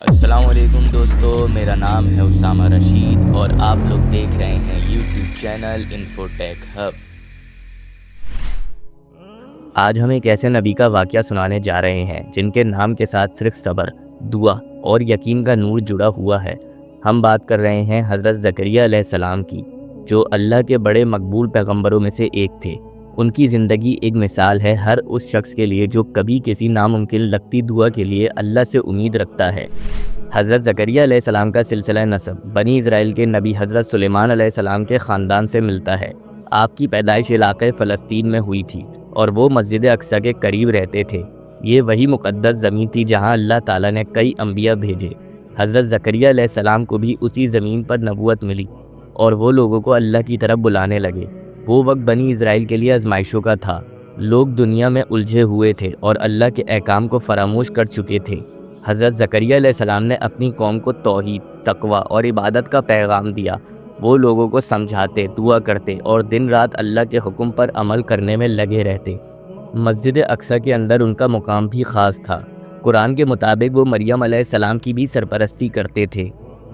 अस्सलाम वालेकुम दोस्तों, मेरा नाम है उसामा रशीद और आप लोग देख रहे हैं यूट्यूब चैनल इन्फोटेक हब। आज हम एक ऐसे नबी का वाक़या सुनाने जा रहे हैं जिनके नाम के साथ सिर्फ सब्र, दुआ और यकीन का नूर जुड़ा हुआ है। हम बात कर रहे हैं हज़रत ज़करिया अलैहिस्सलाम की, जो अल्लाह के बड़े मकबूल पैगंबरों में से एक थे। उनकी ज़िंदगी एक मिसाल है हर उस शख्स के लिए जो कभी किसी नामुमकिन लगती दुआ के लिए अल्लाह से उम्मीद रखता है। हज़रत ज़करिया अलैहिस्सलाम का सिलसिला नसब बनी इज़राइल के नबी हज़रत सुलेमान अलैहिस्सलाम के ख़ानदान से मिलता है। आपकी पैदाइश इलाक़े फ़लस्तीन में हुई थी और वो मस्जिद अक्सा के करीब रहते थे। ये वही मुक़द्दस ज़मीन थी जहाँ अल्लाह ताला ने कई अंबिया भेजे। हज़रत ज़करिया अलैहिस्सलाम को भी उसी ज़मीन पर नबूवत मिली और वो लोगों को अल्लाह की तरफ बुलाने लगे। वो वक्त बनी इज़राइल के लिए आजमाइशों का था। लोग दुनिया में उलझे हुए थे और अल्लाह के अहकाम को फरामोश कर चुके थे। हज़रत ज़करिया अलैहिस्सलाम ने अपनी कौम को तौहीद, तकवा और इबादत का पैगाम दिया। वो लोगों को समझाते, दुआ करते और दिन रात अल्लाह के हुक्म पर अमल करने में लगे रहते। मस्जिद अक्सा के अंदर उनका मुकाम भी ख़ास था। कुरान के मुताबिक वो मरियम अलैहिस्सलाम की भी सरपरस्ती करते थे।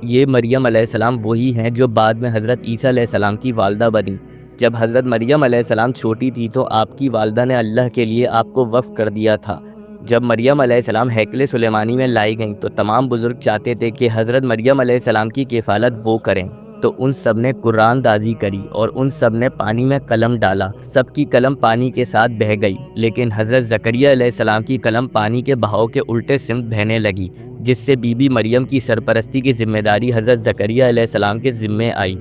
ये मरियम अलैहिस्सलाम वही हैं जो बाद में हज़रत ईसा अलैहिस्सलाम की वालदा बनी। जब हज़रत मरियम अलैहिस्सलाम छोटी थी तो आपकी वालदा ने अल्लाह के लिए आपको वफ़ कर दिया था। जब मरियम अलैहिस्सलाम हैकल सुलेमानी में लाई गईं तो तमाम बुज़ुर्ग चाहते थे कि हज़रत मरियम अलैहिस्सलाम की किफ़ालत वो करें, तो उन सब ने कुरान दाज़ी करी और उन सब ने पानी में कलम डाला। सबकी कलम पानी के साथ बह गई, लेकिन हज़रत ज़करिया अलैहिस्सलाम की कलम पानी के बहाव के उल्टे सिमत बहने लगी, जिससे बीबी मरियम की सरपरस्ती की जिम्मेदारी हज़रत ज़करिया अलैहिस्सलाम के ज़िम्मे आई।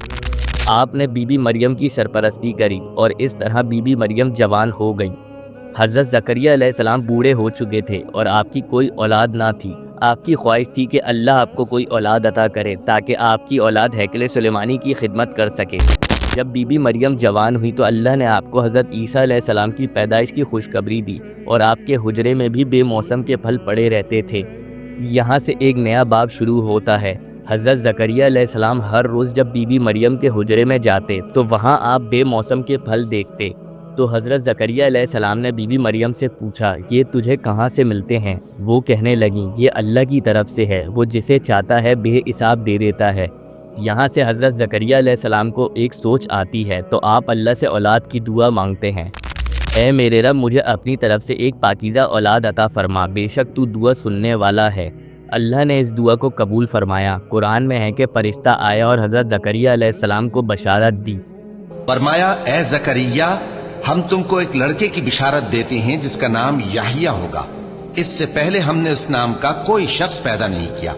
आपने बीबी मरियम की सरपरस्ती करी और इस तरह बीबी मरियम जवान हो गई। हज़रत ज़करिया अलैहिस्सलाम बूढ़े हो चुके थे और आपकी कोई औलाद ना थी। आपकी ख्वाहिश थी कि अल्लाह आपको कोई औलाद अता करे ताकि आपकी औलाद हैकल सुलेमानी की खिदमत कर सके। जब बीबी मरियम जवान हुई तो अल्लाह ने आपको हज़रत ईसा अलैहिस्सलाम की पैदाइश की खुशखबरी दी और आपके हुजरे में भी बेमौसम के फल पड़े रहते थे। यहाँ से एक नया बाब शुरू होता है। हज़रत ज़करिया अलैहिस्सलाम हर रोज़ जब बीबी मरियम के हुजरे में जाते तो वहाँ आप बेमौसम के फल देखते। तो हज़रत ज़करिया अलैहिस्सलाम ने बीबी मरियम से पूछा, ये तुझे कहाँ से मिलते हैं? वो कहने लगीं, ये अल्लाह की तरफ से है, वो जिसे चाहता है बेहिसाब दे देता है। यहाँ से हज़रत ज़करिया अलैहिस्सलाम को एक सोच आती है, तो आप अल्लाह से औलाद की दुआ मांगते हैं। ऐ मेरे रब, मुझे अपनी तरफ से एक पाकीज़ा औलाद अता फरमा, बेशक तू दुआ सुनने वाला है। अल्लाह ने इस दुआ को कबूल फरमाया। कुरान में है कि फरिश्ता आया और हज़रत ज़करिया अलैहिस्सलाम को बशारत दी। फरमाया, ए ज़करिया, हम तुमको एक लड़के की बिशारत देते हैं जिसका नाम याहिया होगा। इससे पहले हमने उस नाम का कोई शख्स पैदा नहीं किया।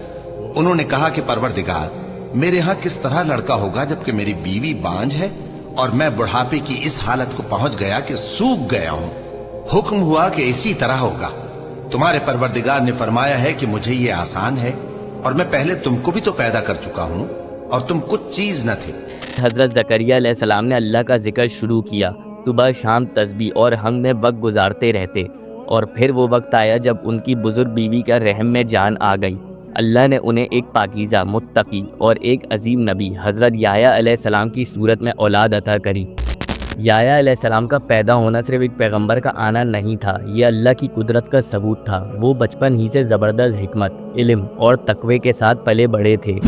उन्होंने कहा कि परवरदिगार, मेरे यहाँ किस तरह लड़का होगा जबकि मेरी बीवी बांझ है और मैं बुढ़ापे की इस हालत को पहुंच गया कि सूख गया हूं। हुक्म हुआ कि इसी तरह होगा। तुम्हारे परवरदिगार ने फरमाया है कि मुझे ये आसान है और मैं पहले तुमको भी तो पैदा कर चुका हूँ और तुम कुछ चीज न थे। हज़रत ज़करिया अलैहिस्सलाम ने अल्लाह का जिक्र शुरू किया। सुबह शाम तस्बीह और हम्द में वक्त गुजारते रहते और फिर वो वक्त आया जब उनकी बुजुर्ग बीवी का रहम में जान आ गई। अल्लाह ने उन्हें एक पाकीज़ा, मुत्तकी और एक अजीम नबी हज़रत याह्या अलैहिस्सलाम की सूरत में औलाद अता करी। याह्या अलैहिस्सलाम का पैदा होना सिर्फ एक पैगंबर का आना नहीं था, ये अल्लाह की कुदरत का सबूत था। वो बचपन ही से ज़बरदस्त हिकमत, इल्म और तकवे के साथ पले बड़े थे।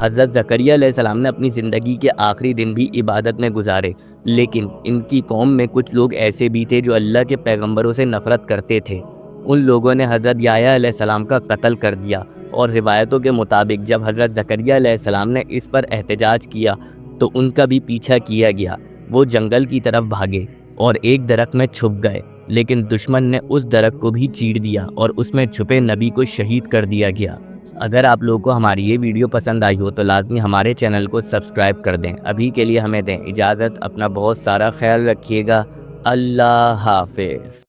हज़रत ज़करिया अलैहिस्सलाम ने अपनी ज़िंदगी के आखिरी दिन भी इबादत में गुजारे, लेकिन इनकी कौम में कुछ लोग ऐसे भी थे जो अल्लाह के पैगंबरों से नफ़रत करते थे। उन लोगों ने हज़रत याह्या अलैहिस्सलाम का कत्ल कर दिया और रिवायतों के मुताबिक जब हज़रत ज़करिया अलैहिस्सलाम ने इस पर एहतजाज किया तो उनका भी पीछा किया गया। वो जंगल की तरफ भागे और एक दरख्त में छुप गए, लेकिन दुश्मन ने उस दरख्त को भी चीर दिया और उसमें छुपे नबी को शहीद कर दिया गया। अगर आप लोगों को हमारी ये वीडियो पसंद आई हो तो लाजमी हमारे चैनल को सब्सक्राइब कर दें। अभी के लिए हमें दें इजाज़त। अपना बहुत सारा ख्याल रखिएगा। अल्लाह हाफ़िज़।